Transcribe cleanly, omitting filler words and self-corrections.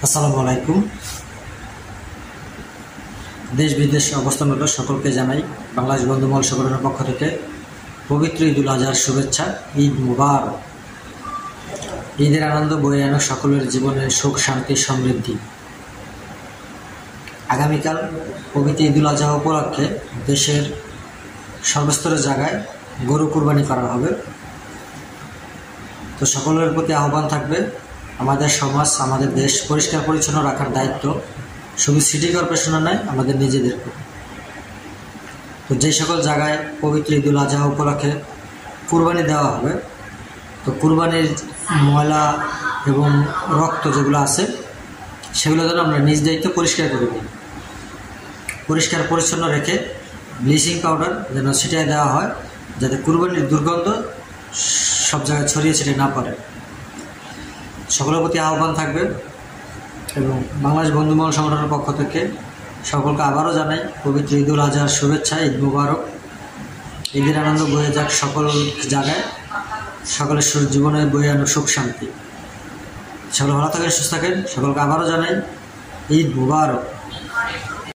আসসালামু আলাইকুম। দেশ বিদেশে অবস্থানরত সকলকে জানাই বাংলাদেশ বন্ধুমহল সংগঠনের পক্ষ থেকে পবিত্র ঈদুল আজহার শুভেচ্ছা। ঈদ মুবারক। ঈদের আনন্দ বয়ে আনো সকলের জীবনে সুখ, শান্তি, সমৃদ্ধি। আগামীকাল পবিত্র ঈদুল আজহা উপলক্ষে দেশের সর্বস্তরের জায়গায় গরু কুরবানি করা হবে। তো সকলের প্রতি আহ্বান থাকবে, আমাদের সমাজ, আমাদের দেশ পরিষ্কার পরিচ্ছন্ন রাখার দায়িত্ব শুধু সিটি কর্পোরেশনের নয়, আমাদের নিজেদের। তো যে সকল জায়গায় পবিত্র ঈদুল আজহা উপলক্ষে কুরবানি দেওয়া হবে, তো কুরবানির ময়লা এবং রক্ত যেগুলো আছে সেগুলো যেন আমরা নিজ দায়িত্ব পরিষ্কার করে দিই। পরিষ্কার পরিচ্ছন্ন রেখে ব্লিচিং পাউডার যেন ছিটিয়ে দেওয়া হয়, যাতে কুরবানির দুর্গন্ধ সব জায়গায় ছড়িয়ে ছিটিয়ে না পড়ে। সকলের প্রতি আহ্বান থাকবে এবং বাংলাদেশ বন্ধুমহল সংগঠনের পক্ষ থেকে সকলকে আবারও জানাই পবিত্র ঈদুল আজহার শুভেচ্ছা। ঈদ মুবারক। ঈদের আনন্দ বয়ে যাক সকল জায়গায়, সকলের জীবনে বয়ে আনো সুখ শান্তি। সকল ভালো থাকেন, সুস্থ থাকেন। সকলকে আবারও জানাই ঈদ মুবারক।